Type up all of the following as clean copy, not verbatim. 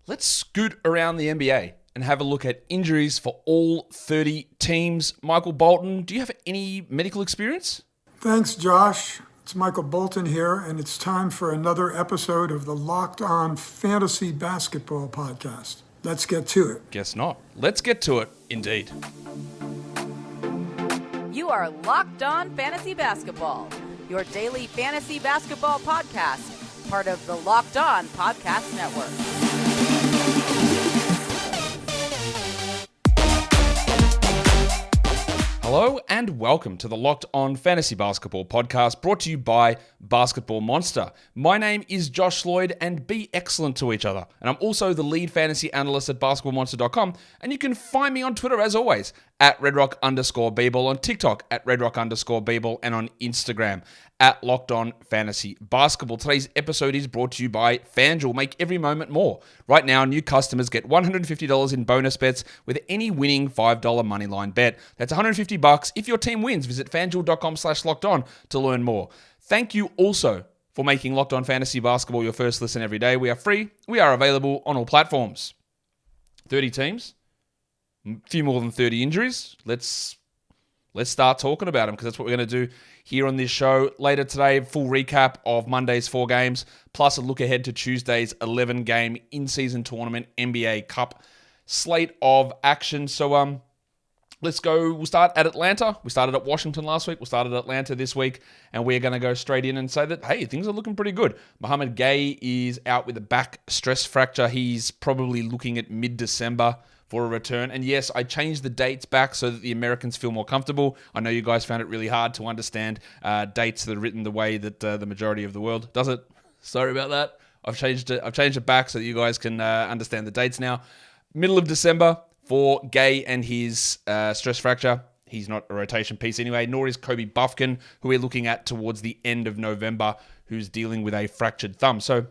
Let's scoot around the NBA and have a look at injuries for all 30 teams. Michael Bolton, do you have any medical experience? Thanks, Josh. It's Michael Bolton here, and it's time for another episode of the Locked On Fantasy Basketball Podcast. Let's get to it. Guess not. Let's get to it, indeed. You are Locked On Fantasy Basketball, your daily fantasy basketball podcast, part of the Locked On Podcast Network. Hello and welcome to the Locked On Fantasy Basketball Podcast, brought to you by Basketball Monster. My name is Josh Lloyd, and be excellent to each other. And I'm also the lead fantasy analyst at basketballmonster.com, and you can find me on Twitter as always at redrock_bball, on TikTok at redrock_bball, and on Instagram at Locked On Fantasy Basketball. Today's episode is brought to you by FanDuel. Make every moment more. Right now, new customers get $150 in bonus bets with any winning $5 moneyline bet. That's $150 if your team wins. Visit FanDuel.com/lockedon to learn more. Thank you also for making Locked On Fantasy Basketball your first listen every day. We are free. We are available on all platforms. 30 teams. A few more than 30 injuries. Let's start talking about them, because that's what we're going to do here on this show. Later today, full recap of Monday's 4 games, plus a look ahead to Tuesday's 11-game in-season tournament NBA Cup slate of action. So let's go. We'll start at Atlanta. We started at Washington last week. We'll start at Atlanta this week, and we're going to go straight in and say that, hey, things are looking pretty good. Mohamed Gay is out with a back stress fracture. He's probably looking at mid-December for a return. And yes, I changed the dates back so that the Americans feel more comfortable. I know you guys found it really hard to understand dates that are written the way that the majority of the world does it. Sorry about that. I've changed it back so that you guys can understand the dates now. Middle of December for Gay and his stress fracture. He's not a rotation piece anyway, nor is Kobe Buffkin, who we're looking at towards the end of November, who's dealing with a fractured thumb. So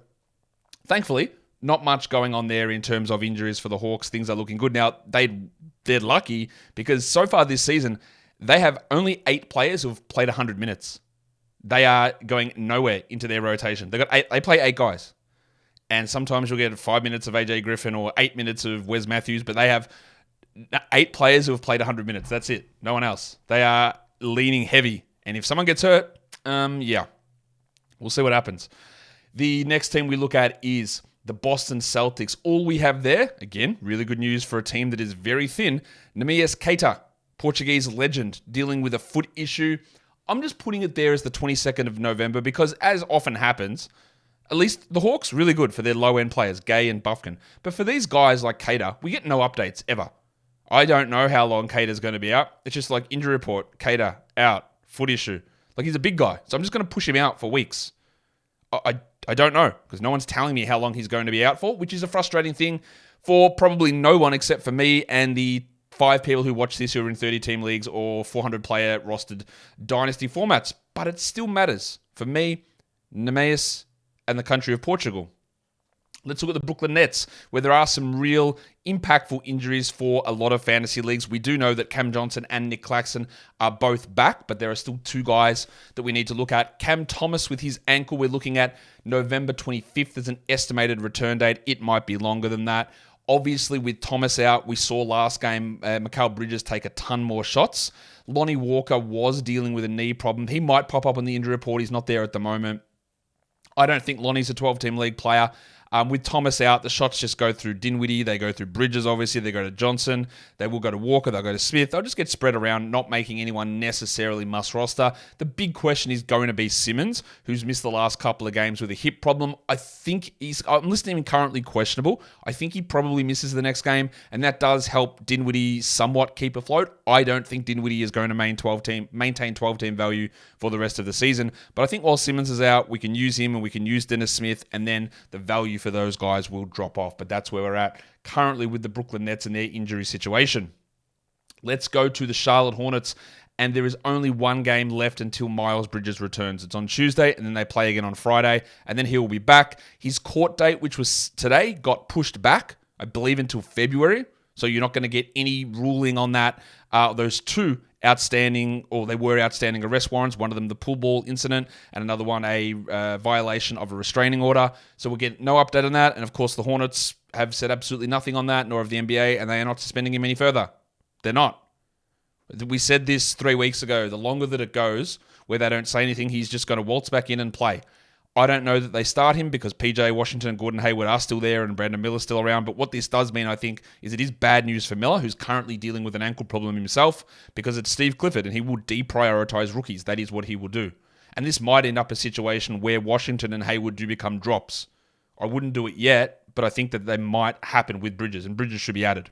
thankfully, not much going on there in terms of injuries for the Hawks. Things are looking good. Now, they're lucky because so far this season, they have only 8 players who've played 100 minutes. They are going nowhere into their rotation. They play 8 guys. And sometimes you'll get 5 minutes of AJ Griffin or 8 minutes of Wes Matthews, but they have 8 players who have played 100 minutes. That's it. No one else. They are leaning heavy. And if someone gets hurt, we'll see what happens. The next team we look at is the Boston Celtics. All we have there, again, really good news for a team that is very thin. Neemias Queta, Portuguese legend, dealing with a foot issue. I'm just putting it there as the 22nd of November because, as often happens, at least the Hawks, really good for their low-end players, Gay and Buffkin. But for these guys like Queta, we get no updates ever. I don't know how long Queta's going to be out. It's just like injury report, Queta out, foot issue. Like, he's a big guy, so I'm just going to push him out for weeks. I don't know, because no one's telling me how long he's going to be out for, which is a frustrating thing for probably no one except for me and the 5 people who watch this who are in 30-team leagues or 400-player rostered dynasty formats. But it still matters for me, Neemias, and the country of Portugal. Let's look at the Brooklyn Nets, where there are some real impactful injuries for a lot of fantasy leagues. We do know that Cam Johnson and Nick Claxton are both back, but there are still 2 guys that we need to look at. Cam Thomas with his ankle, we're looking at November 25th as an estimated return date. It might be longer than that. Obviously, with Thomas out, we saw last game Mikal Bridges take a ton more shots. Lonnie Walker was dealing with a knee problem. He might pop up on the injury report. He's not there at the moment. I don't think Lonnie's a 12-team league player. With Thomas out, the shots just go through Dinwiddie. They go through Bridges, obviously. They go to Johnson. They will go to Walker. They'll go to Smith. They'll just get spread around, not making anyone necessarily must roster. The big question is going to be Simmons, who's missed the last couple of games with a hip problem. I'm listing him currently questionable. I think he probably misses the next game, and that does help Dinwiddie somewhat keep afloat. I don't think Dinwiddie is going to maintain 12-team value for the rest of the season. But I think while Simmons is out, we can use him and we can use Dennis Smith, and then the value for those guys will drop off. But that's where we're at currently with the Brooklyn Nets and their injury situation. Let's go to the Charlotte Hornets, and there is only 1 game left until Miles Bridges returns. It's on Tuesday, and then they play again on Friday, and then he will be back. His court date, which was today, got pushed back, I believe, until February. So you're not going to get any ruling on that. Those two outstanding, or they were outstanding arrest warrants, one of them the pool ball incident, and another one a violation of a restraining order. So we'll get no update on that. And of course, the Hornets have said absolutely nothing on that, nor have the NBA, and they are not suspending him any further. They're not. We said this 3 weeks ago. The longer that it goes, where they don't say anything, he's just going to waltz back in and play. I don't know that they start him because PJ Washington and Gordon Hayward are still there and Brandon Miller's still around. But what this does mean, I think, is it is bad news for Miller, who's currently dealing with an ankle problem himself, because it's Steve Clifford and he will deprioritize rookies. That is what he will do. And this might end up a situation where Washington and Hayward do become drops. I wouldn't do it yet, but I think that they might happen with Bridges, and Bridges should be added.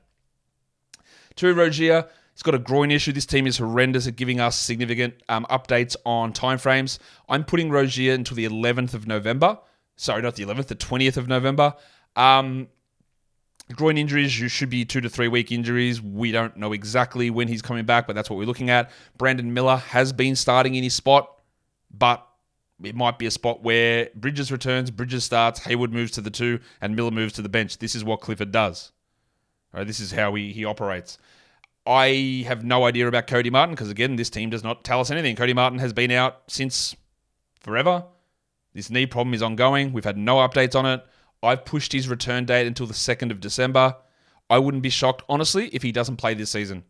Terry Rozier, he's got a groin issue. This team is horrendous at giving us significant updates on timeframes. I'm putting Rozier until the 11th of November. Sorry, not the 11th, the 20th of November. Groin injuries should be 2 to 3 week injuries. We don't know exactly when he's coming back, but that's what we're looking at. Brandon Miller has been starting in his spot, but it might be a spot where Bridges returns, Bridges starts, Hayward moves to the 2, and Miller moves to the bench. This is what Clifford does. All right, this is how he operates. I have no idea about Cody Martin because, again, this team does not tell us anything. Cody Martin has been out since forever. This knee problem is ongoing. We've had no updates on it. I've pushed his return date until the 2nd of December. I wouldn't be shocked, honestly, if he doesn't play this season.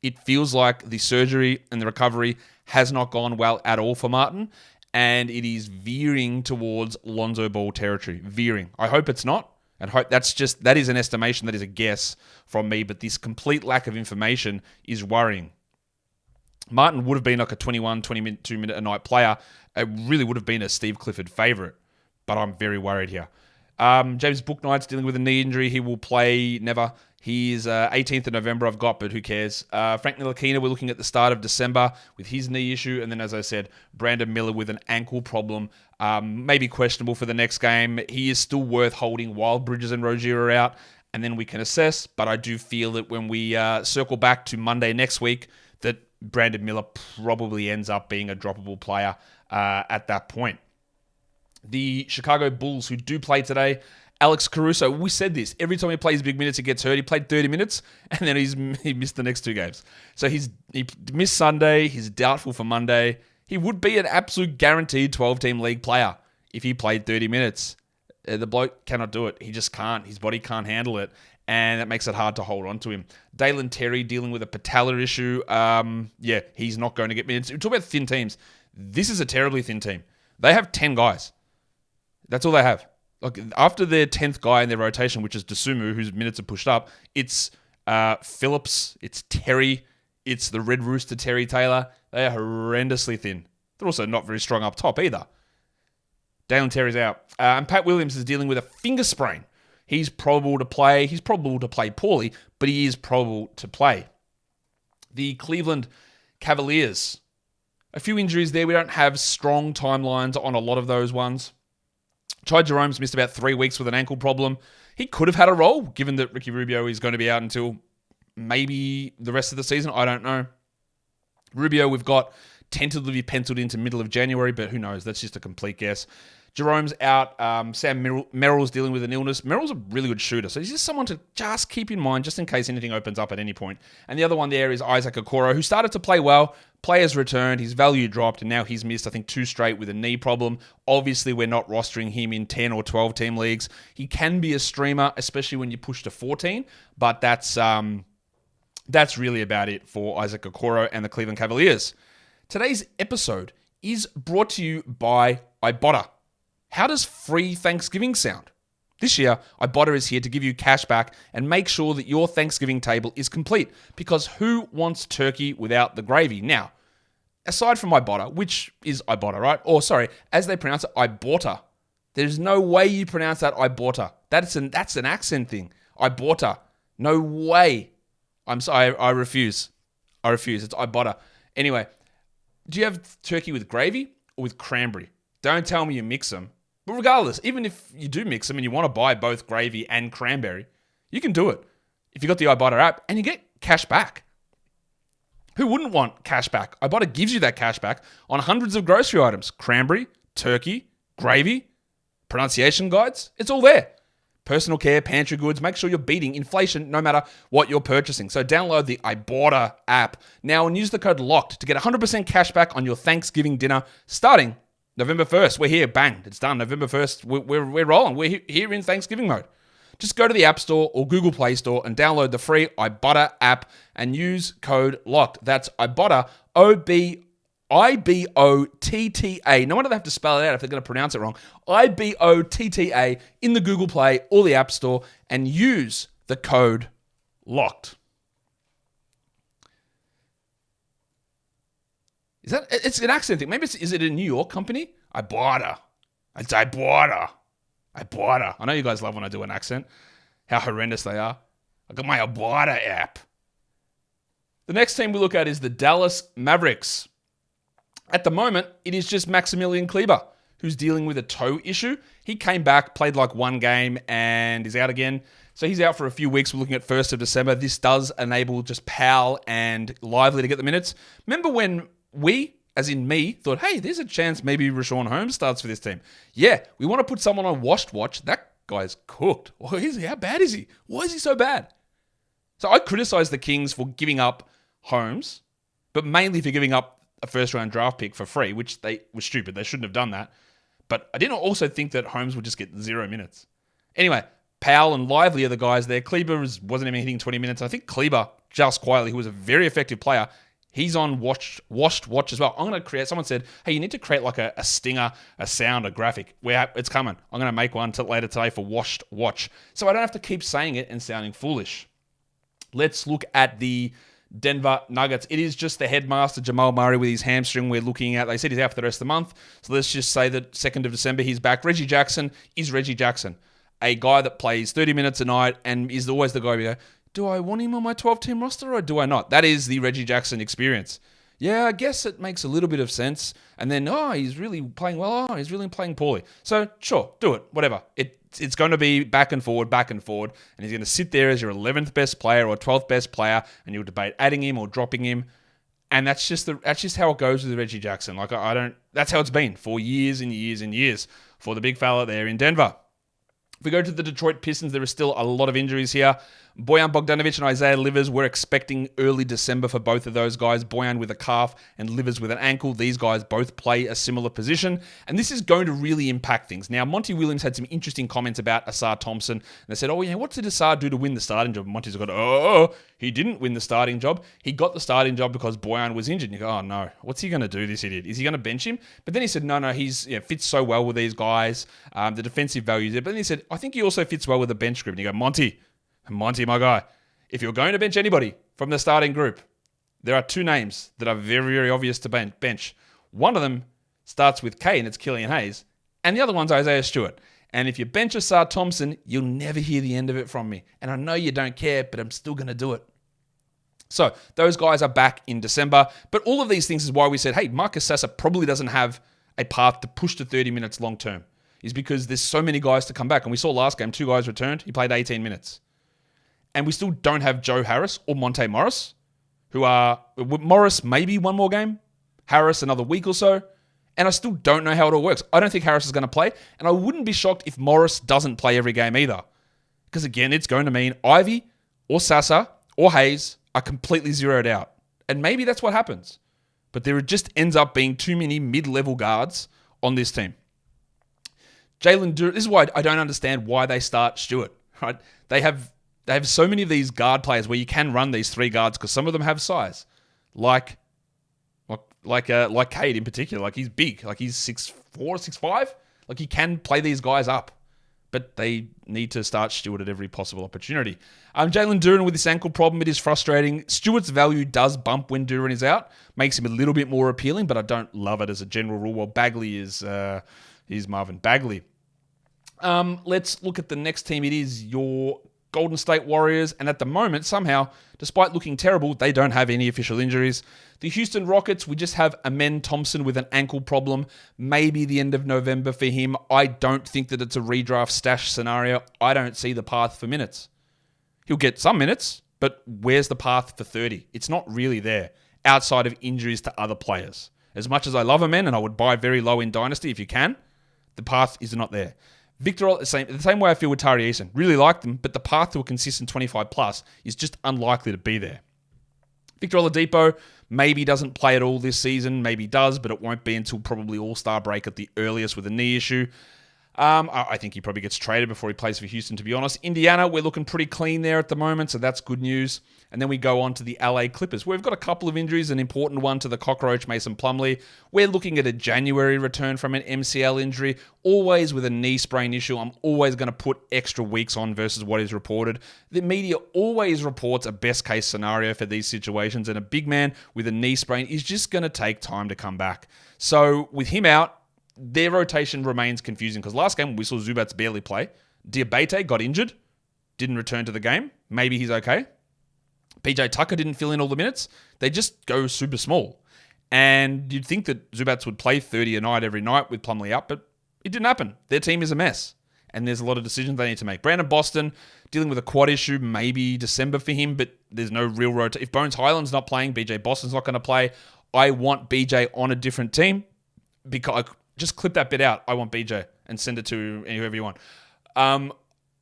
It feels like the surgery and the recovery has not gone well at all for Martin, and it is veering towards Lonzo Ball territory. Veering. I hope it's not. And hope that is an estimation, that is a guess from me, but this complete lack of information is worrying. Martin would have been like a 22 minute a night player. It really would have been a Steve Clifford favorite, but I'm very worried here. James Bouknight's dealing with a knee injury. He will play never. He's 18th of November I've got, but who cares? Frank Ntilikina, we're looking at the start of December with his knee issue. And then, as I said, Brandon Miller with an ankle problem. Maybe questionable for the next game. He is still worth holding while Bridges and Rozier are out. And then we can assess. But I do feel that when we circle back to Monday next week, that Brandon Miller probably ends up being a droppable player at that point. The Chicago Bulls, who do play today, Alex Caruso, we said this. Every time he plays big minutes, he gets hurt. He played 30 minutes, and then he missed the next 2 games. So he missed Sunday. He's doubtful for Monday. He would be an absolute guaranteed 12-team league player if he played 30 minutes. The bloke cannot do it. He just can't. His body can't handle it, and that makes it hard to hold on to him. Dalen Terry dealing with a patellar issue. He's not going to get minutes. We talk about thin teams. This is a terribly thin team. They have 10 guys. That's all they have. Like, after their 10th guy in their rotation, which is Dosunmu, whose minutes are pushed up, it's Phillips, it's Terry, it's the Red Rooster Terry Taylor. They are horrendously thin. They're also not very strong up top either. Dalen Terry's out. And Pat Williams is dealing with a finger sprain. He's probable to play. He's probable to play poorly, but he is probable to play. The Cleveland Cavaliers. A few injuries there. We don't have strong timelines on a lot of those ones. Ty Jerome's missed about 3 weeks with an ankle problem. He could have had a role, given that Ricky Rubio is going to be out until maybe the rest of the season. I don't know. Rubio, we've got tentatively penciled into middle of January, but who knows? That's just a complete guess. Jerome's out. Sam Merrill's dealing with an illness. Merrill's a really good shooter, so he's just someone to just keep in mind just in case anything opens up at any point. And the other one there is Isaac Okoro, who started to play well. Players returned, his value dropped, and now he's missed, I think, 2 straight with a knee problem. Obviously, we're not rostering him in 10 or 12-team leagues. He can be a streamer, especially when you push to 14, but that's really about it for Isaac Okoro and the Cleveland Cavaliers. Today's episode is brought to you by Ibotta. How does free Thanksgiving sound? This year, Ibotta is here to give you cash back and make sure that your Thanksgiving table is complete, because who wants turkey without the gravy? Now, aside from Ibotta, which is Ibotta, right? Or sorry, as they pronounce it, Ibotta. There's no way you pronounce that Ibotta. That's an accent thing. Ibotta. No way. I'm sorry, I refuse. It's Ibotta. Anyway, do you have turkey with gravy or with cranberry? Don't tell me you mix them. But regardless, even if you do mix them and you want to buy both gravy and cranberry, you can do it if you got the Ibotta app and you get cash back. Who wouldn't want cash back? Ibotta gives you that cash back on hundreds of grocery items. Cranberry, turkey, gravy, pronunciation guides. It's all there. personal care, pantry goods. Make sure you're beating inflation no matter what you're purchasing. So download the Ibotta app now and use the code LOCKED to get 100% cash back on your Thanksgiving dinner starting November 1st. We're here. Bang. It's done. November 1st. We're rolling. We're here in Thanksgiving mode. Just go to the App Store or Google Play Store and download the free Ibotta app and use code LOCKED. That's Ibotta, IBOTTA. No wonder they have to spell it out if they're going to pronounce it wrong. IBOTTA in the Google Play or the App Store and use the code LOCKED. It's an accent thing. Maybe is it a New York company? Ibotta. It's Ibotta. Ibotta. I know you guys love when I do an accent. How horrendous they are. I got my Ibotta app. The next team we look at is the Dallas Mavericks. At the moment, it is just Maximilian Kleber, who's dealing with a toe issue. He came back, played like one game, and is out again. So he's out for a few weeks. We're looking at 1st of December. This does enable just Powell and Lively to get the minutes. Remember when we, as in me, thought, hey, there's a chance maybe Rashawn Holmes starts for this team. Yeah, we want to put someone on washed watch. That guy's cooked. How bad is he? Why is he so bad? So I criticized the Kings for giving up Holmes, but mainly for giving up a first-round draft pick for free, which they were stupid. They shouldn't have done that. But I didn't also think that Holmes would just get 0 minutes. Anyway, Powell and Lively are the guys there. Kleber wasn't even hitting 20 minutes. I think Kleber, just quietly, who was a very effective player, he's on washed watch as well. I'm going to create, someone said, hey, you need to create like a stinger, a sound, a graphic. It's coming. I'm going to make one later today for washed watch. So I don't have to keep saying it and sounding foolish. Let's look at the Denver Nuggets. It is just the headmaster, Jamal Murray, with his hamstring we're looking at. They said he's out for the rest of the month. So let's just say that 2nd of December, he's back. Reggie Jackson is Reggie Jackson, a guy that plays 30 minutes a night and is always the guy we go, do I want him on my 12-team roster or do I not? That is the Reggie Jackson experience. Yeah, I guess it makes a little bit of sense. And then, he's really playing well. He's really playing poorly. So, sure, do it. Whatever. It's going to be back and forward. And he's going to sit there as your 11th best player or 12th best player, and you'll debate adding him or dropping him. And that's just how it goes with Reggie Jackson. Like, that's how it's been for years and years and years for the big fella there in Denver. If we go to the Detroit Pistons, there are still a lot of injuries here. Bojan Bogdanovic and Isaiah Livers, we're expecting early December for both of those guys. Bojan with a calf and Livers with an ankle. These guys both play a similar position, and this is going to really impact things. Now, Monty Williams had some interesting comments about Asar Thompson, and they said, what did Asar do to win the starting job? Monty's got, he didn't win the starting job. He got the starting job because Bojan was injured. And you go, oh no, what's he going to do, this idiot? Is he going to bench him? But then he said, no, he's fits so well with these guys. The defensive value there. But then he said, I think he also fits well with the bench group. And you go, Monty, my guy, if you're going to bench anybody from the starting group, there are 2 names that are very, very obvious to bench. One of them starts with K, and it's Killian Hayes, and the other one's Isaiah Stewart. And if you bench Asar Thompson, you'll never hear the end of it from me. And I know you don't care, but I'm still going to do it. So those guys are back in December. But all of these things is why we said, hey, Marcus Sasser probably doesn't have a path to push to 30 minutes long term, is because there's so many guys to come back. And we saw last game, 2 guys returned. He played 18 minutes. And we still don't have Joe Harris or Monte Morris, who are Morris maybe one more game, Harris another week or so. And I still don't know how it all works. I don't think Harris is going to play. And I wouldn't be shocked if Morris doesn't play every game either. Because again, it's going to mean Ivy or Sasser or Hayes are completely zeroed out. And maybe that's what happens. But there just ends up being too many mid-level guards on this team. Jalen Duren, this is why I don't understand why they start Stewart, right? They have so many of these guard players where you can run these 3 guards because some of them have size, like Cade in particular. Like, he's big, like he's 6'4", 6'5". Like, he can play these guys up, but they need to start Stewart at every possible opportunity. Jalen Duren with this ankle problem, it is frustrating. Stewart's value does bump when Duren is out, makes him a little bit more appealing, but I don't love it as a general rule. Well, Bagley is Marvin Bagley. Let's look at the next team. It is your Golden State Warriors, and at the moment, somehow, despite looking terrible, they don't have any official injuries. The Houston Rockets, we just have Amen Thompson with an ankle problem. Maybe the end of November for him. I don't think that it's a redraft stash scenario. I don't see the path for minutes. He'll get some minutes, but where's the path for 30? It's not really there, outside of injuries to other players. As much as I love Amen, and I would buy very low in Dynasty if you can, the path is not there. Victor, the same way I feel with Tari Eason. Really like them, but the path to a consistent 25 plus is just unlikely to be there. Victor Oladipo maybe doesn't play at all this season. Maybe does, but it won't be until probably All-Star break at the earliest with a knee issue. I think he probably gets traded before he plays for Houston, to be honest. Indiana, we're looking pretty clean there at the moment, so that's good news. And then we go on to the LA Clippers, where we've got a couple of injuries, an important one to the cockroach, Mason Plumlee. We're looking at a January return from an MCL injury, always with a knee sprain issue. I'm always going to put extra weeks on versus what is reported. The media always reports a best-case scenario for these situations, and a big man with a knee sprain is just going to take time to come back. So with him out, their rotation remains confusing because last game we saw Zubats barely play. Diabate got injured, didn't return to the game. Maybe he's okay. PJ Tucker didn't fill in all the minutes. They just go super small. And you'd think that Zubats would play 30 a night every night with Plumlee out, but it didn't happen. Their team is a mess. And there's a lot of decisions they need to make. Brandon Boston, dealing with a quad issue, maybe December for him, but there's no real rotation. If Bones Highland's not playing, BJ Boston's not going to play. I want BJ on a different team because... Just clip that bit out. I want BJ and send it to whoever you want. I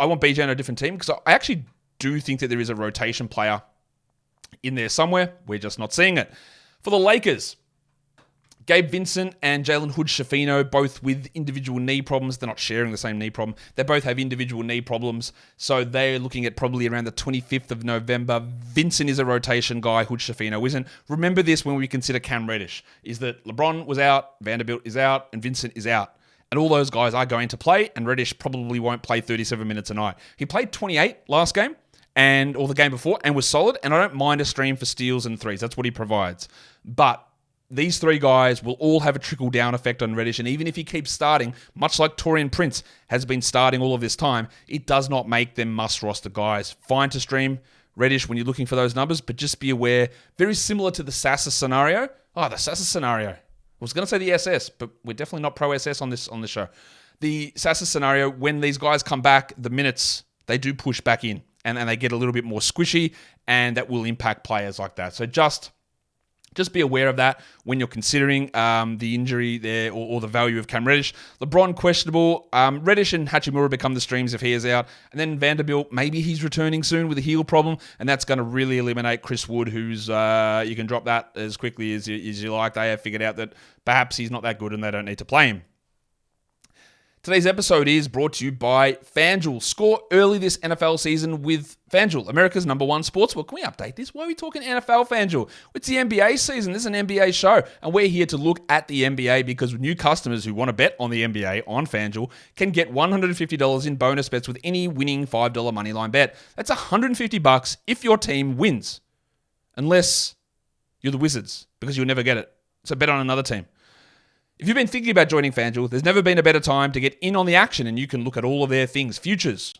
want BJ on a different team because I actually do think that there is a rotation player in there somewhere. We're just not seeing it. For the Lakers, Gabe Vincent and Jalen Hood-Schifino, both with individual knee problems. They're not sharing the same knee problem. They both have individual knee problems. So they're looking at probably around the 25th of November. Vincent is a rotation guy. Hood-Schifino isn't. Remember this when we consider Cam Reddish, is that LeBron was out, Vanderbilt is out, and Vincent is out. And all those guys are going to play, and Reddish probably won't play 37 minutes a night. He played 28 last game, or the game before, and was solid. And I don't mind a stream for steals and threes. That's what he provides. But these three guys will all have a trickle-down effect on Reddish, and even if he keeps starting, much like Taurean Prince has been starting all of this time, it does not make them must-roster guys. Fine to stream Reddish when you're looking for those numbers, but just be aware, very similar to the Sasa scenario. Oh, the Sasa scenario. I was going to say the SS, but we're definitely not pro-SS on this show. The Sasa scenario, when these guys come back, the minutes, they do push back in, and they get a little bit more squishy, and that will impact players like that. So just be aware of that when you're considering the injury there or the value of Cam Reddish. LeBron, questionable. Reddish and Hachimura become the streams if he is out. And then Vanderbilt, maybe he's returning soon with a heel problem, and that's going to really eliminate Chris Wood, who's you can drop that as quickly as you like. They have figured out that perhaps he's not that good and they don't need to play him. Today's episode is brought to you by FanDuel. Score early this NFL season with FanDuel, America's #1 sportsbook. Can we update this? Why are we talking NFL FanDuel? It's the NBA season. This is an NBA show, and we're here to look at the NBA because new customers who want to bet on the NBA on FanDuel can get $150 in bonus bets with any winning $5 moneyline bet. That's $150 if your team wins, unless you're the Wizards, because you'll never get it. So bet on another team. If you've been thinking about joining FanDuel, there's never been a better time to get in on the action, and you can look at all of their things. Futures.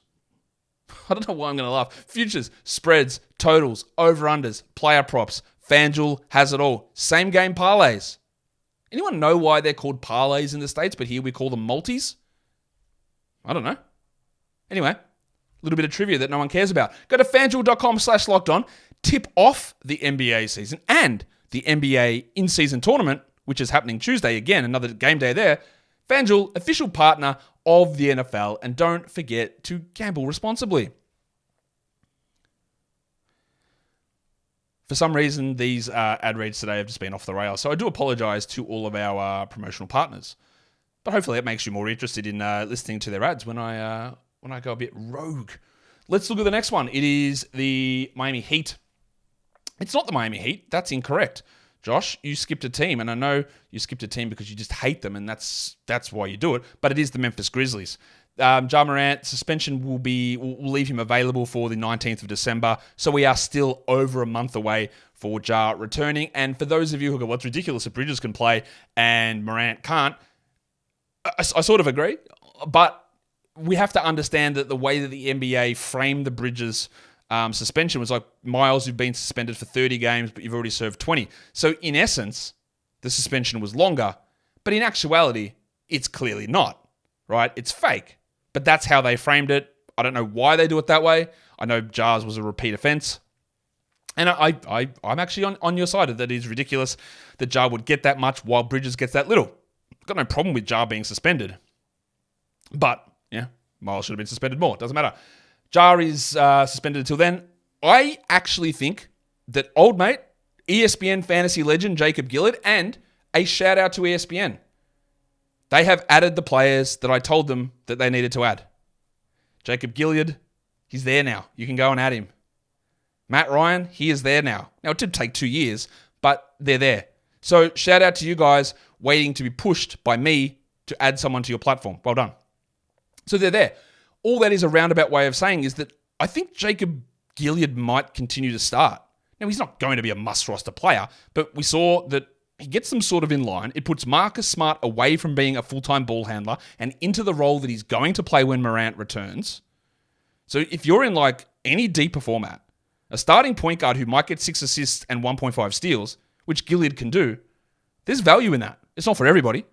I don't know why I'm going to laugh. Futures, spreads, totals, over-unders, player props. FanDuel has it all. Same game parlays. Anyone know why they're called parlays in the States, but here we call them multis? I don't know. Anyway, a little bit of trivia that no one cares about. Go to FanDuel.com/lockedon, tip off the NBA season and the NBA in-season tournament, which is happening Tuesday again, another game day there. FanDuel, official partner of the NFL, and don't forget to gamble responsibly. For some reason, these ad reads today have just been off the rails, so I do apologize to all of our promotional partners. But hopefully it makes you more interested in listening to their ads when I go a bit rogue. Let's look at the next one. It is the Miami Heat. It's not the Miami Heat. That's incorrect. Josh, you skipped a team, and I know you skipped a team because you just hate them, and that's why you do it, but it is the Memphis Grizzlies. Ja Morant, suspension will leave him available for the 19th of December, so we are still over a month away for Ja returning, and for those of you who go, what's ridiculous if Bridges can play and Morant can't, I sort of agree, but we have to understand that the way that the NBA framed the Bridges suspension was like, Miles, you've been suspended for 30 games, but you've already served 20. So in essence, the suspension was longer, but in actuality, it's clearly not, right? It's fake, but that's how they framed it. I don't know why they do it that way. I know Ja's was a repeat offense, and I'm actually on your side of that. It is ridiculous that Ja would get that much while Bridges gets that little. I've got no problem with Ja being suspended, but Yeah, Miles should have been suspended more. Doesn't matter. Jar is suspended until then. I actually think that old mate, ESPN fantasy legend Jacob Gillard, and a shout out to ESPN. They have added the players that I told them that they needed to add. Jacob Gillard, he's there now. You can go and add him. Matt Ryan, he is there now. Now, it did take 2 years, but they're there. So shout out to you guys waiting to be pushed by me to add someone to your platform. Well done. So they're there. All that is a roundabout way of saying is that I think Jacob Gillard might continue to start. Now, he's not going to be a must-roster player, but we saw that he gets them sort of in line. It puts Marcus Smart away from being a full-time ball handler and into the role that he's going to play when Morant returns. So if you're in like any deeper format, a starting point guard who might get 6 assists and 1.5 steals, which Gillard can do, there's value in that. It's not for everybody,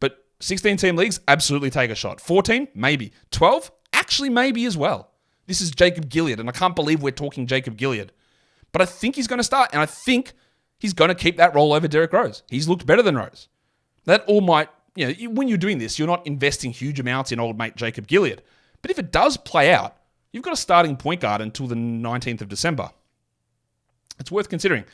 but 16-team leagues, absolutely take a shot. 14, maybe. 12, actually maybe as well. This is Jacob Gillard, and I can't believe we're talking Jacob Gillard. But I think he's going to start, and I think he's going to keep that role over Derrick Rose. He's looked better than Rose. That all might, when you're doing this, you're not investing huge amounts in old mate Jacob Gillard. But if it does play out, you've got a starting point guard until the 19th of December. It's worth considering.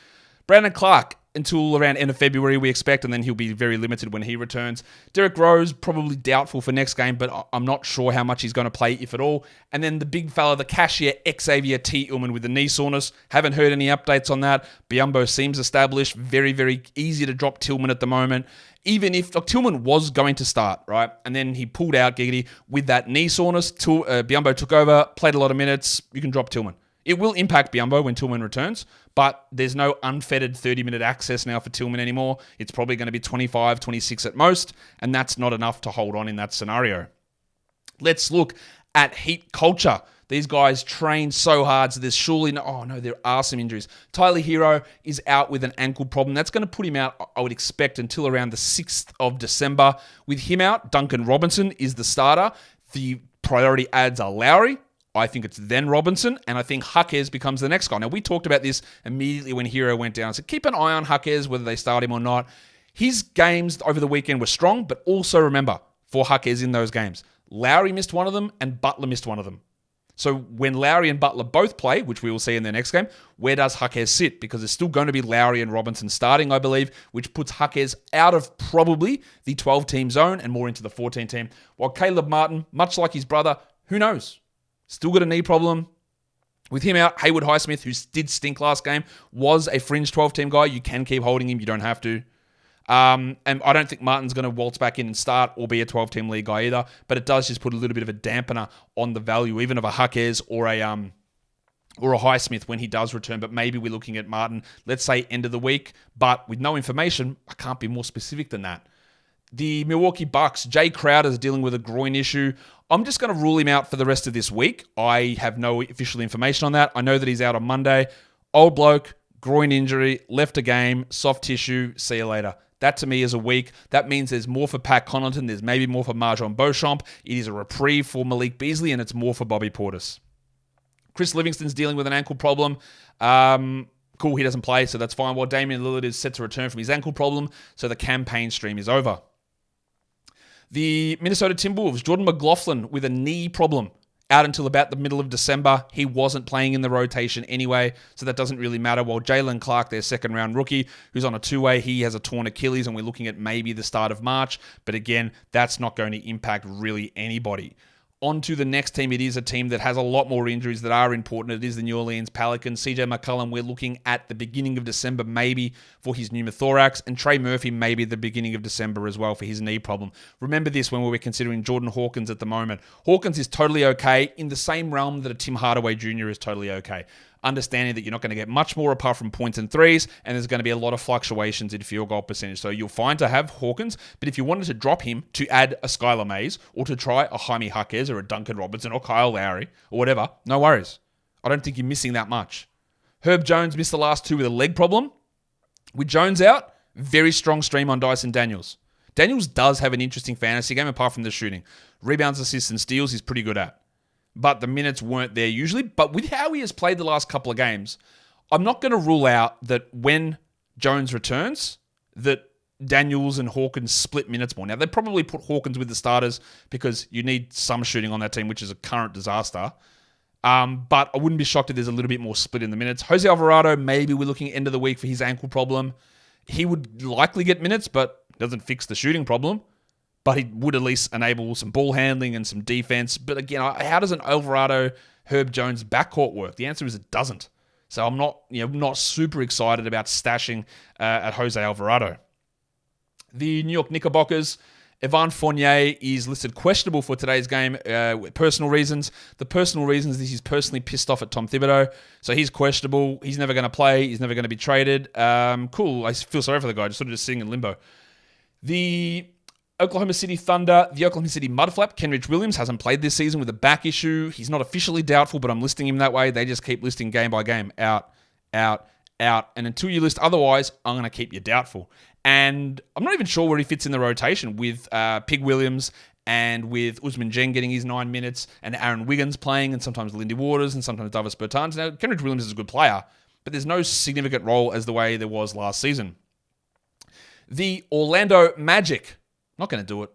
Brandon Clark, until around end of February, we expect, and then he'll be very limited when he returns. Derrick Rose, probably doubtful for next game, but I'm not sure how much he's going to play, if at all. And then the big fella, the cashier, Xavier T. Ullman with the knee soreness. Haven't heard any updates on that. Biyombo seems established. Very, very easy to drop Tillman at the moment. Even if Tillman was going to start, right? And then he pulled out Giggity with that knee soreness. Biyombo took over, played a lot of minutes. You can drop Tillman. It will impact Biyombo when Tillman returns, but there's no unfettered 30-minute access now for Tillman anymore. It's probably going to be 25, 26 at most, and that's not enough to hold on in that scenario. Let's look at Heat culture. These guys train so hard, so there's surely there are some injuries. Tyler Hero is out with an ankle problem. That's going to put him out, I would expect, until around the 6th of December. With him out, Duncan Robinson is the starter. The priority adds are Lowry. I think it's then Robinson, and I think Jaquez becomes the next guy. Now, we talked about this immediately when Hero went down. So keep an eye on Jaquez, whether they start him or not. His games over the weekend were strong, but also remember, for Jaquez in those games, Lowry missed one of them, and Butler missed one of them. So when Lowry and Butler both play, which we will see in their next game, where does Jaquez sit? Because it's still going to be Lowry and Robinson starting, I believe, which puts Jaquez out of probably the 12-team zone and more into the 14-team. While Caleb Martin, much like his brother, who knows? Still got a knee problem. With him out, Haywood Highsmith, who did stink last game, was a fringe 12-team guy. You can keep holding him. You don't have to. And I don't think Martin's going to waltz back in and start or be a 12-team league guy either. But it does just put a little bit of a dampener on the value, even of a Jaquez or a Highsmith when he does return. But maybe we're looking at Martin, let's say, end of the week. But with no information, I can't be more specific than that. The Milwaukee Bucks, Jay Crowder is dealing with a groin issue. I'm just going to rule him out for the rest of this week. I have no official information on that. I know that he's out on Monday. Old bloke, groin injury, left a game, soft tissue, see you later. That to me is a week. That means there's more for Pat Connaughton. There's maybe more for Marjon Beauchamp. It is a reprieve for Malik Beasley, and it's more for Bobby Portis. Chris Livingston's dealing with an ankle problem. Cool, he doesn't play, so that's fine. While Damian Lillard is set to return from his ankle problem, so the campaign stream is over. The Minnesota Timberwolves, Jordan McLaughlin with a knee problem out until about the middle of December. He wasn't playing in the rotation anyway, so that doesn't really matter. While Jalen Clark, their second-round rookie, who's on a two-way, he has a torn Achilles, and we're looking at maybe the start of March. But again, that's not going to impact really anybody. On to the next team. It is a team that has a lot more injuries that are important. It is the New Orleans Pelicans. CJ McCollum, we're looking at the beginning of December maybe for his pneumothorax, and Trey Murphy maybe the beginning of December as well for his knee problem. Remember this when we were considering Jordan Hawkins at the moment. Hawkins is totally okay in the same realm that a Tim Hardaway Jr. is totally okay. Understanding that you're not going to get much more apart from points and threes, and there's going to be a lot of fluctuations in field goal percentage. So you'll find to have Hawkins, but if you wanted to drop him to add a Skylar Mays or to try a Jaime Jaquez or a Duncan Robinson or Kyle Lowry or whatever, no worries. I don't think you're missing that much. Herb Jones missed the last two with a leg problem. With Jones out, very strong stream on Dyson Daniels. Daniels does have an interesting fantasy game apart from the shooting. Rebounds, assists, and steals he's pretty good at. But the minutes weren't there usually. But with how he has played the last couple of games, I'm not going to rule out that when Jones returns, that Daniels and Hawkins split minutes more. Now, they probably put Hawkins with the starters because you need some shooting on that team, which is a current disaster. But I wouldn't be shocked if there's a little bit more split in the minutes. Jose Alvarado, maybe we're looking at end of the week for his ankle problem. He would likely get minutes, but doesn't fix the shooting problem. But he would at least enable some ball handling and some defense. But again, how does an Alvarado, Herb Jones backcourt work? The answer is it doesn't. So I'm not super excited about stashing at Jose Alvarado. The New York Knickerbockers, Evan Fournier is listed questionable for today's game with personal reasons. The personal reasons is he's personally pissed off at Tom Thibodeau. So he's questionable. He's never going to play. He's never going to be traded. Cool. I feel sorry for the guy. Just sort of sitting in limbo. The Oklahoma City Thunder, the Oklahoma City Mudflap, Kenrich Williams hasn't played this season with a back issue. He's not officially doubtful, but I'm listing him that way. They just keep listing game by game. Out. And until you list otherwise, I'm going to keep you doubtful. And I'm not even sure where he fits in the rotation with Pig Williams and with Usman Jen getting his 9 minutes and Aaron Wiggins playing and sometimes Lindy Waters and sometimes Davis Bertans. Now, Kenrich Williams is a good player, but there's no significant role as the way there was last season. The Orlando Magic. Not going to do it.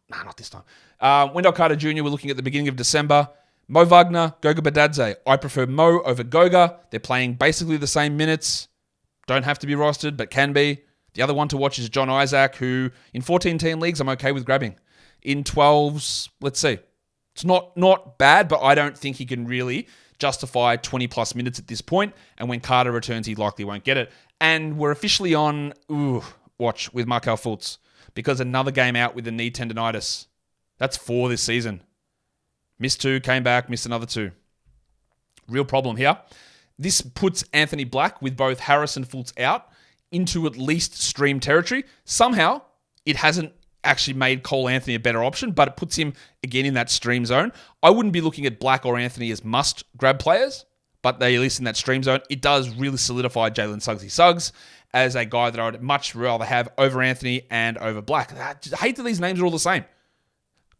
Nah, not this time. Wendell Carter Jr., we're looking at the beginning of December. Mo Wagner, Goga Badadze. I prefer Mo over Goga. They're playing basically the same minutes. Don't have to be rostered, but can be. The other one to watch is John Isaac, who in 14-team leagues I'm okay with grabbing. In 12s, let's see. It's not bad, but I don't think he can really justify 20-plus minutes at this point. And when Carter returns, he likely won't get it. And we're officially on, watch, with Markelle Fultz. Because another game out with a knee tendonitis. That's 4 this season. Missed 2, came back, missed another 2. Real problem here. This puts Anthony Black with both Harris and Fultz out into at least stream territory. Somehow, it hasn't actually made Cole Anthony a better option, but it puts him again in that stream zone. I wouldn't be looking at Black or Anthony as must-grab players, but they at least in that stream zone. It does really solidify Jalen Suggs as a guy that I would much rather have over Anthony and over Black. I hate that these names are all the same.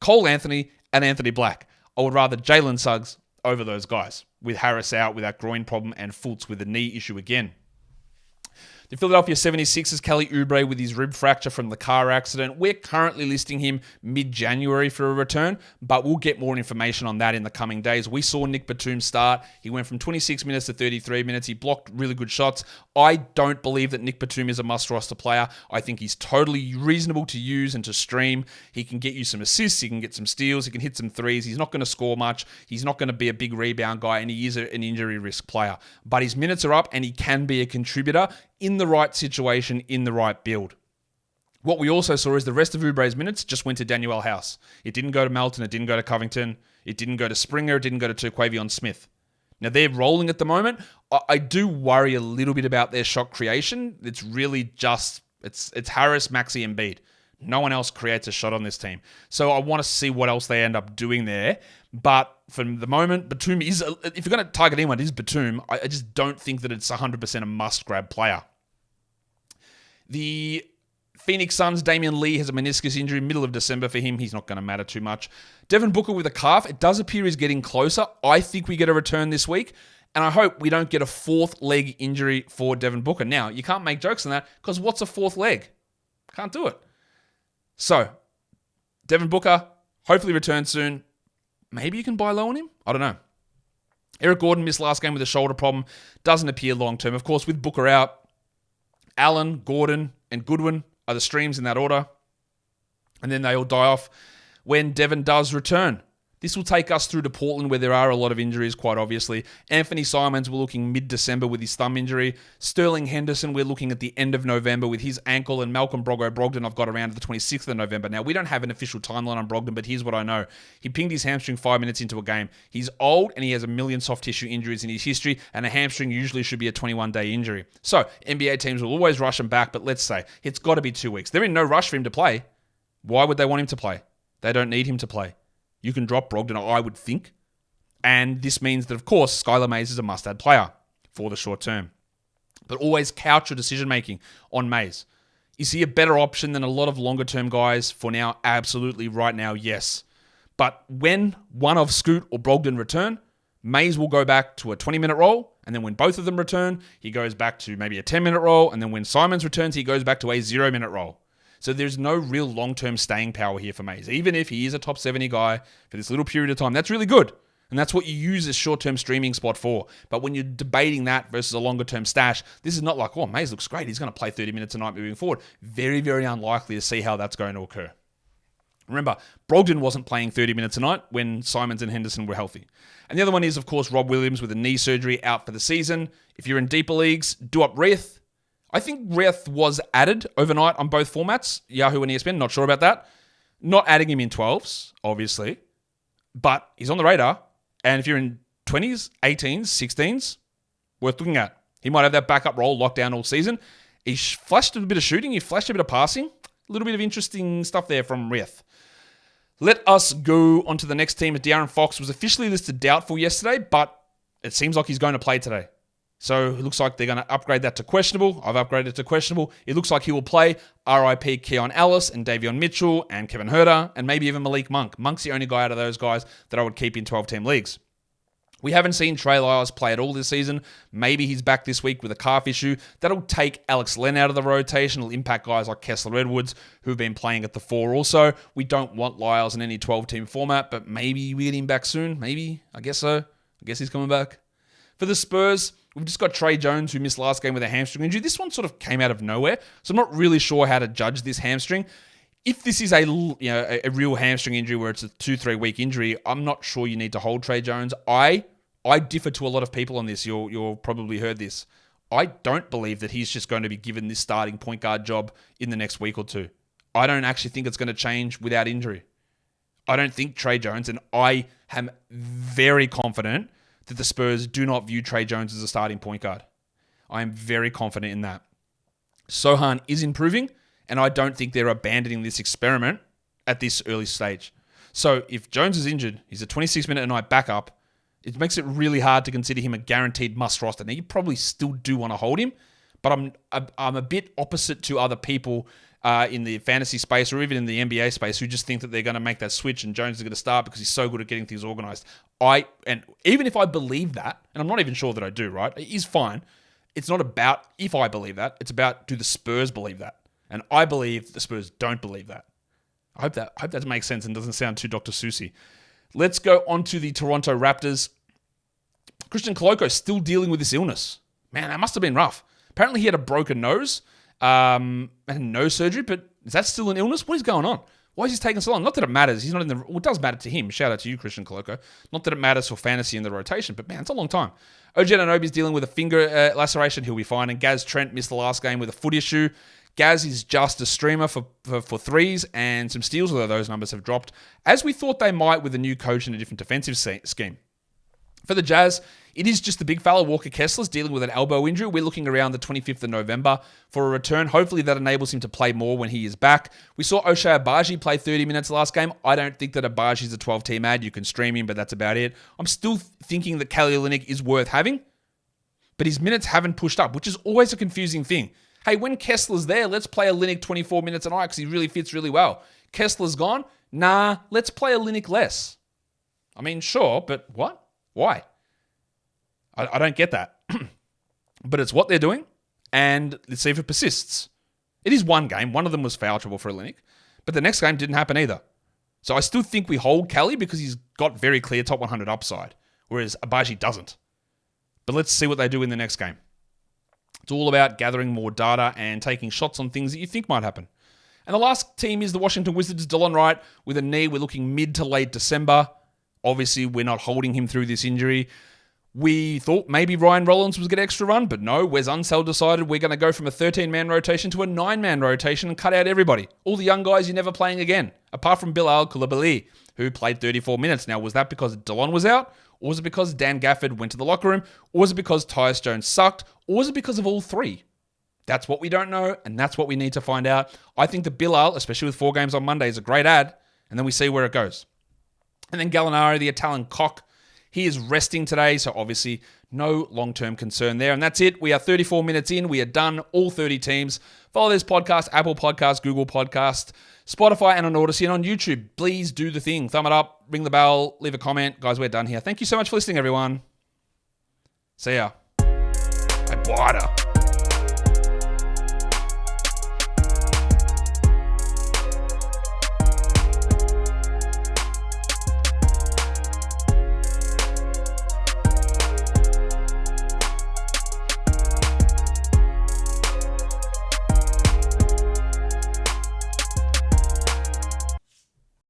Cole Anthony and Anthony Black. I would rather Jalen Suggs over those guys, with Harris out with that groin problem and Fultz with a knee issue again. The Philadelphia 76ers, Kelly Oubre with his rib fracture from the car accident. We're currently listing him mid-January for a return, but we'll get more information on that in the coming days. We saw Nick Batum start. He went from 26 minutes to 33 minutes. He blocked really good shots. I don't believe that Nick Batum is a must-roster player. I think he's totally reasonable to use and to stream. He can get you some assists. He can get some steals. He can hit some threes. He's not going to score much. He's not going to be a big rebound guy, and he is an injury risk player. But his minutes are up, and he can be a contributor in the right situation, in the right build. What we also saw is the rest of Oubre's minutes just went to Daniel House. It didn't go to Melton. It didn't go to Covington. It didn't go to Springer. It didn't go to Terquavion Smith. Now, they're rolling at the moment. I do worry a little bit about their shot creation. It's really just, it's Harris, Maxey, and Embiid. No one else creates a shot on this team. So I want to see what else they end up doing there. But for the moment, Batum is, if you're going to target anyone, it is Batum. I just don't think that it's 100% a must-grab player. The Phoenix Suns, Damian Lee has a meniscus injury, middle of December for him. He's not going to matter too much. Devin Booker with a calf. It does appear he's getting closer. I think we get a return this week. And I hope we don't get a fourth leg injury for Devin Booker. Now, you can't make jokes on that because what's a fourth leg? Can't do it. So, Devin Booker, hopefully return soon. Maybe you can buy low on him? I don't know. Eric Gordon missed last game with a shoulder problem. Doesn't appear long-term. Of course, with Booker out, Allen, Gordon, and Goodwin are the streams in that order. And then they all die off when Devin does return. This will take us through to Portland, where there are a lot of injuries, quite obviously. Anthony Simons, we're looking mid-December with his thumb injury. Sterling Henderson, we're looking at the end of November with his ankle. And Malcolm Brogdon, I've got around to the 26th of November. Now, we don't have an official timeline on Brogdon, but here's what I know. He pinged his hamstring 5 minutes into a game. He's old, and he has a million soft tissue injuries in his history, and a hamstring usually should be a 21-day injury. So, NBA teams will always rush him back, but let's say it's got to be 2 weeks. They're in no rush for him to play. Why would they want him to play? They don't need him to play. You can drop Brogdon, I would think. And this means that, of course, Skylar Mays is a must-add player for the short term. But always couch your decision-making on Mays. Is he a better option than a lot of longer-term guys for now? Absolutely, right now, yes. But when one of Scoot or Brogdon return, Mays will go back to a 20-minute role, And then when both of them return, he goes back to maybe a 10-minute role. And then when Simons returns, he goes back to a 0-minute role. So there's no real long-term staying power here for Mays. Even if he is a top 70 guy for this little period of time, that's really good. And that's what you use this short-term streaming spot for. But when you're debating that versus a longer-term stash, this is not like, oh, Mays looks great. He's going to play 30 minutes a night moving forward. Very, very unlikely to see how that's going to occur. Remember, Brogdon wasn't playing 30 minutes a night when Simons and Henderson were healthy. And the other one is, of course, Rob Williams with a knee surgery out for the season. If you're in deeper leagues, do up Reath. I think Reath was added overnight on both formats, Yahoo and ESPN. Not sure about that. Not adding him in 12s, obviously. But he's on the radar. And if you're in 20s, 18s, 16s, worth looking at. He might have that backup role locked down all season. He flashed a bit of shooting. He flashed a bit of passing. A little bit of interesting stuff there from Reath. Let us go on to the next team. De'Aaron Fox was officially listed doubtful yesterday, but it seems like he's going to play today. So it looks like they're going to upgrade that to questionable. I've upgraded it to questionable. It looks like he will play. RIP Keon Ellis and Davion Mitchell and Kevin Huerter and maybe even Malik Monk. Monk's the only guy out of those guys that I would keep in 12-team leagues. We haven't seen Trey Lyles play at all this season. Maybe he's back this week with a calf issue. That'll take Alex Len out of the rotation. It'll impact guys like Kessler Edwards, who've been playing at the 4 also. We don't want Lyles in any 12-team format, but maybe we get him back soon. Maybe. I guess so. I guess he's coming back. For the Spurs, we've just got Trey Jones, who missed last game with a hamstring injury. This one sort of came out of nowhere, so I'm not really sure how to judge this hamstring. If this is a real hamstring injury where it's a 2-3 week injury, I'm not sure you need to hold Trey Jones. I differ to a lot of people on this. You'll probably heard this. I don't believe that he's just going to be given this starting point guard job in the next week or two. I don't actually think it's going to change without injury. I don't think Trey Jones, and I am very confident that the Spurs do not view Trey Jones as a starting point guard. I am very confident in that. Sohan is improving, and I don't think they're abandoning this experiment at this early stage. So if Jones is injured, he's a 26-minute a night backup. It makes it really hard to consider him a guaranteed must roster. Now, you probably still do want to hold him, but I'm a bit opposite to other people in the fantasy space or even in the NBA space who just think that they're going to make that switch and Jones is going to start because he's so good at getting things organized. And even if I believe that, and I'm not even sure that I do, right? It is fine. It's not about if I believe that. It's about do the Spurs believe that? And I believe the Spurs don't believe that. I hope that makes sense and doesn't sound too Dr. Seussy. Let's go on to the Toronto Raptors. Christian Koloko still dealing with this illness. Man, that must have been rough. Apparently he had a broken nose and nose surgery, but is that still an illness? What is going on? Why is he taking so long? Not that it matters. He's not in the... Well, it does matter to him. Shout out to you, Christian Koloko. Not that it matters for fantasy in the rotation, but man, it's a long time. OG Anunoby's dealing with a finger laceration. He'll be fine. And Gaz Trent missed the last game with a foot issue. Gaz is just a streamer for threes and some steals, although those numbers have dropped, as we thought they might with a new coach and a different defensive scheme. For the Jazz, it is just the big fella, Walker Kessler's dealing with an elbow injury. We're looking around the 25th of November for a return. Hopefully that enables him to play more when he is back. We saw Ochai Agbaji play 30 minutes last game. I don't think that Abaji's a 12-team ad. You can stream him, but that's about it. I'm still thinking that Kelly Olynyk is worth having, but his minutes haven't pushed up, which is always a confusing thing. Hey, when Kessler's there, let's play Olynyk 24 minutes a night because he really fits really well. Kessler's gone? Nah, let's play Olynyk less. I mean, sure, but what? Why? I don't get that. But it's what they're doing, and let's see if it persists. It is one game. One of them was foul trouble for Olynyk, but the next game didn't happen either. So I still think we hold Kelly because he's got very clear top 100 upside, whereas Agbaji doesn't. But let's see what they do in the next game. It's all about gathering more data and taking shots on things that you think might happen. And the last team is the Washington Wizards. Delon Wright with a knee. We're looking mid to late December. Obviously, we're not holding him through this injury. We thought maybe Ryan Rollins was going to get extra run, but no. Wes Unseld decided we're going to go from a 13-man rotation to a 9-man rotation and cut out everybody. All the young guys you're never playing again, apart from Bilal Coulibaly, who played 34 minutes. Now, was that because Delon was out? Or was it because Dan Gafford went to the locker room? Or was it because Tyus Jones sucked? Or was it because of all three? That's what we don't know, and that's what we need to find out. I think that Bilal, especially with 4 games on Monday, is a great ad, and then we see where it goes. And then Gallinari, the Italian cock, he is resting today, so obviously no long-term concern there. And that's it. We are 34 minutes in. We are done, all 30 teams. Follow this podcast, Apple Podcast, Google Podcast, Spotify, and on Odyssey and on YouTube. Please do the thing. Thumb it up, ring the bell, leave a comment. Guys, we're done here. Thank you so much for listening, everyone. See ya. I bought her.